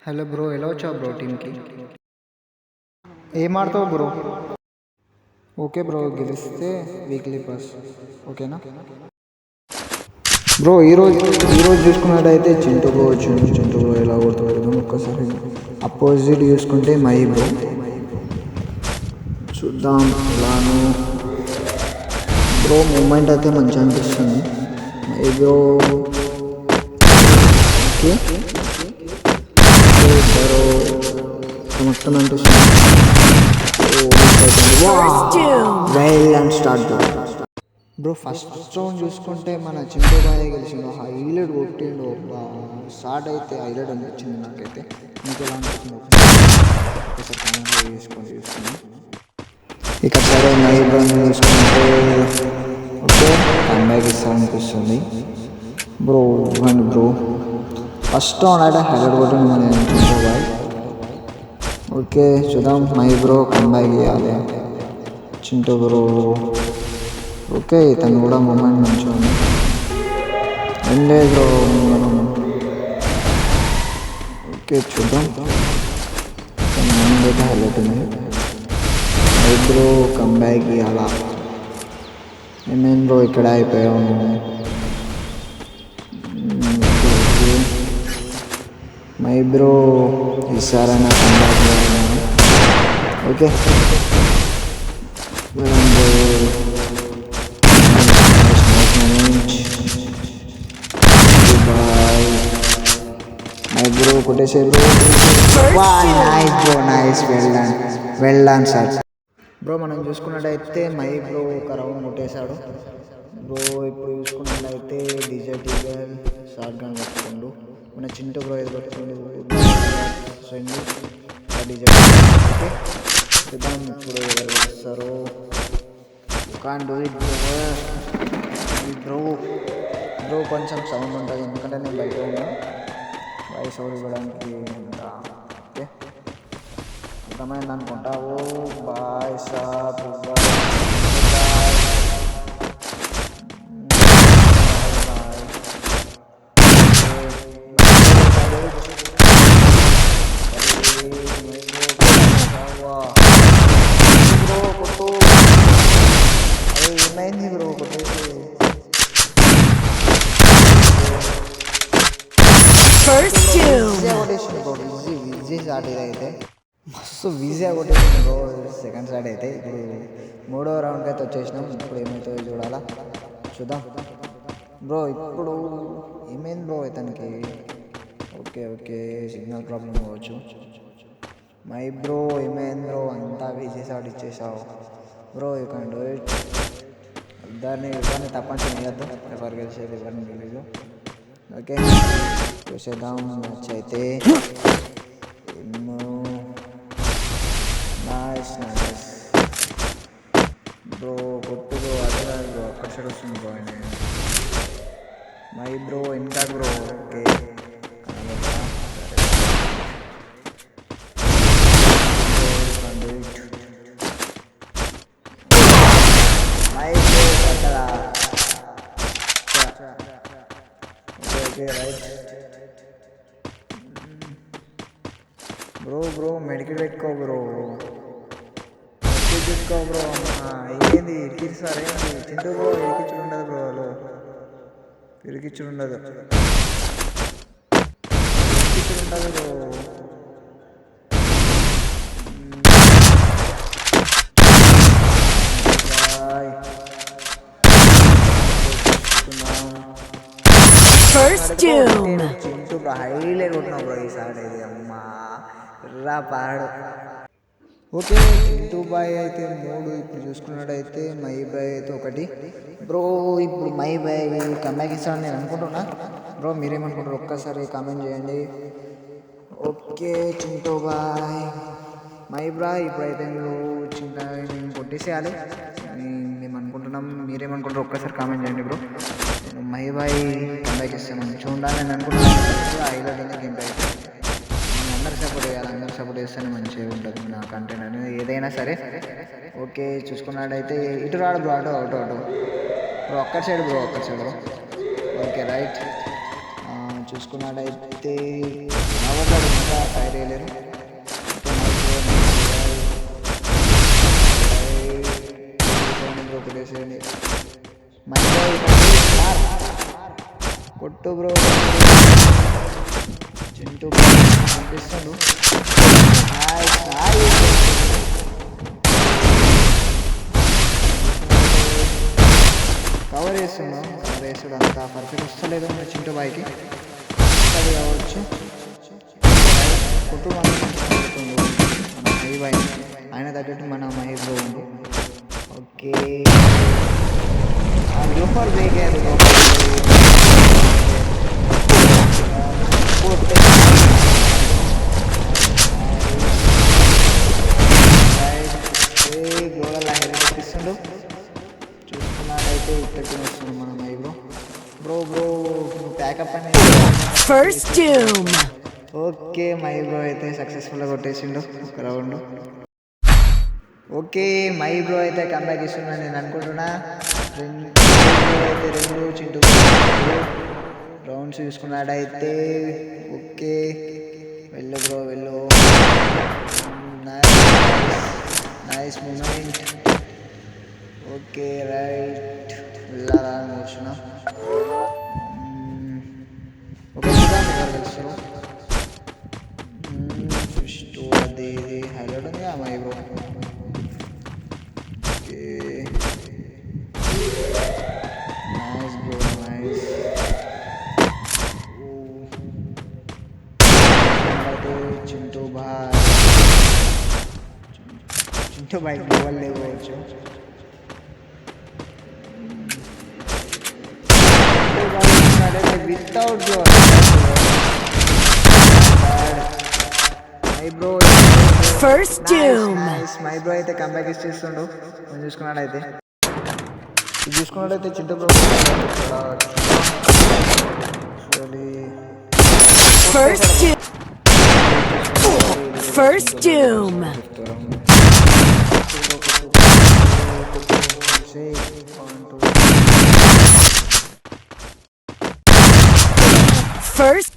Hello bro, ఎలా వచ్చావు bro టీంకి? ఏం ఆడతావు బ్రో? ఓకే బ్రో, గెలిస్తే వీక్లీ పాస్ ఓకేనా బ్రో? ఈరోజు చూసుకున్నట్టయితే చింటూ బ్రో వచ్చిండు. చింటూ బ్రో ఎలా కొడుతున్నాడు ఒక్కసారి. అపోజిట్ చూసుకుంటే మై బ్రో. చూద్దాం ఎలాను బ్రో. మూమెంట్ అయితే మంచిగా అనిపిస్తుంది. మై బ్రో ఓకే మొత్తం అనిపిస్తుంది. Well and start bro. First round చూసుకుంటే మన చింటూ బాయ్ గెలిచిండు. హైలైట్ కొట్టిండు. స్టార్ట్ అయితే హైలైట్ అనిపించింది నాకైతే. మీకు ఎలా అనిపించింది ఒకసారి కామెంట్ చూసుకున్నాం. ఇక సరే మై బ్రో చూసుకుంటే ఓకే కంబ్యాక్ ఇస్తా అనిపిస్తుంది బ్రో. ఇవ్వండి బ్రో. ఫస్ట్ రౌండ్ అయితే హైలైట్ కొట్టిండు మన చింటూ బాయ్. ఓకే చూద్దాం. మై బ్రో కంబ్యాక్ ఇవ్వాలి చింటూ బ్రో. ఓకే తను కూడా మూమెంట్ మంచిగా ఉంది. అండే బ్రో ఓకే చూద్దాం. మూమెంట్ అయితే హైలైట్ ఉంది. మై బ్రో కంబ్యాక్ ఇవ్వాలా? ఏమేం బ్రో ఇక్కడ అయిపోయాము. మై బ్రో ఈసారైనా కంబ్యాక్ ఇవ్వాలి. ఓకే మై బ్రో కొట్టేసే bro. Nice bro, nice. Well done sir bro. మనం చూసుకున్నట్టయితే మై బ్రో ఒక రౌండ్ కొట్టేశాడు బ్రో. ఇప్పుడు చూసుకున్నట్లయితే డీజే టీగర్ షార్ట్ గన్ కొట్టుకుండు. మన చింటూ బ్రో ఏది కొట్టుకుండు డీజే. ఓకే చూద్దాం ఇప్పుడు ఎవరు వస్తారు. Can do it bro. Bro కొంచెం సౌండ్ ఉంటుంది ఎందుకంటే నేను బయట ఉన్నా. వాయిస్ ఓవర్ ఇవ్వడానికి ఓకే అర్థమైంది అనుకుంటా. ఓ బాయ్ సాబ్ ఏమైంది బ్రో కొట్టేసి. ఈజీ స్టార్ట్ అయితే మస్తు ఈజీగా కొట్టేసింది బ్రో. సెకండ్ స్టార్ట్ అయితే ఇప్పుడు మూడో రౌండ్కి అయితే వచ్చేసినాం. ఇప్పుడు ఏమవుతుందో చూడాలా. చూద్దాం బ్రో. ఇప్పుడు ఏమైంది బ్రో ఇతనికి. ఓకే ఓకే సిగ్నల్ ప్రాబ్లం అవ్వచ్చు. మై బ్రో ఏమైంది బ్రో? అంతా ఈజీ స్టార్ట్ ఇచ్చేసావు bro. You can do it. ఎవరిని తప్పని చేయొద్దు. ఎవరు గెలిచేది ఎవరిని గెలిదు. ఓకే చూసేద్దాం మ్యాచ్ అయితే. Nice nice bro. కొట్టు బ్రో. అదే బ్రో అక్కడ సైడ్ వస్తుంది బ్రో. మై బ్రో ఇంకా బ్రో. ఓకే మై బ్రో అక్కడ okay right bro. Bro medical పెట్టుకో బ్రో. పెట్టుకో బ్రో. ఏంది ఇరికిస్తారు ఏంటి చింటూ బ్రో? ఇరికిచ్చుడు ఉండదు బ్రో. హలో ఇరికిచ్చుడు ఉండదు బ్రో. చింటూ బ్రో హైలైట్ కొట్టినా బ్రో ఈసారి ఇది. అమ్మా రా పాడు. ఓకే చింటూ బాయ్ అయితే 3. ఇప్పుడు చూసుకున్నట్టయితే మై బాయ్ అయితే 1 బ్రో. ఇప్పుడు మై బాయ్ కంబ్యాక్ ఇస్తాను నేను అనుకుంటున్నా బ్రో. మీరేమనుకుంటారు ఒక్కసారి కామెంట్ చేయండి. Okay Chintu boy my boy ఇప్పుడైతే మీరు నేను కొట్టేసేయాలి మేము అనుకుంటున్నాం. మీరేమనుకుంటారు ఒక్కసారి కామెంట్ చేయండి బ్రో. మై బాయ్ కంబ్యాక్ ఇస్తాను చూడాలి నేను అనుకుంటున్నాను. Highlight game boy. అందరు సపోర్ట్ చేయాలి. అందరు సపోర్ట్ చేస్తేనే మంచిగా ఉంటుంది నా కంటెంట్ అనేది ఏదైనా సరే. ఓకే చూసుకున్నట్టయితే ఇటు రాడు బ్రో. అటు బ్రో ఒక్క సైడ్ బ్రో. ఓకే రైట్ చూసుకున్నట్టయితే బ్రో చింటూ పంపిస్తాడు. కవర్ వేస్తున్నాం, కవర్ వేసాడు అంతా పర్ఫెక్ట్ వస్తలేదు మన చింటూ బాయ్కి. అది కావచ్చు కుటుంబం మన మహి బాయ్, ఆయన తగ్గట్టు మన మహి బ్రో ఉంది. ఓకే లోపల వేగారు గోడలు ఆయన తెప్పిస్తుండు. చూసుకున్నాడైతే ఇక్కడికి వస్తుంది మన my bro. Bro bro pack up అనేది first doom. Okay my bro అయితే సక్సెస్ఫుల్గా కొట్టేసిండు ఒక రౌండ్. ఓకే మై బ్రో అయితే కంబ్యాక్ ఇస్తున్నాను నేను అనుకుంటున్నా. అయితే రెండు చింటూ రౌండ్స్ చూసుకున్నాడైతే. ఓకే వెళ్ళు బ్రో వెళ్ళు. Nice moment. ఓకే రైట్ వెళ్ళాలా అని కూర్చున్నా. ఒక ఫస్ట్ అది ఇది హైలైట్ ఉంది ఆ my bro. Okay nice bro nice. Chintu boy Chintu boy goal లేకపోవచ్చు. Without my bro first doom. My bro అయితే కంబ్యాక్ ఇచ్చేస్తుండు. మనం చూసుకున్నాడైతే Chintu bro first doom. First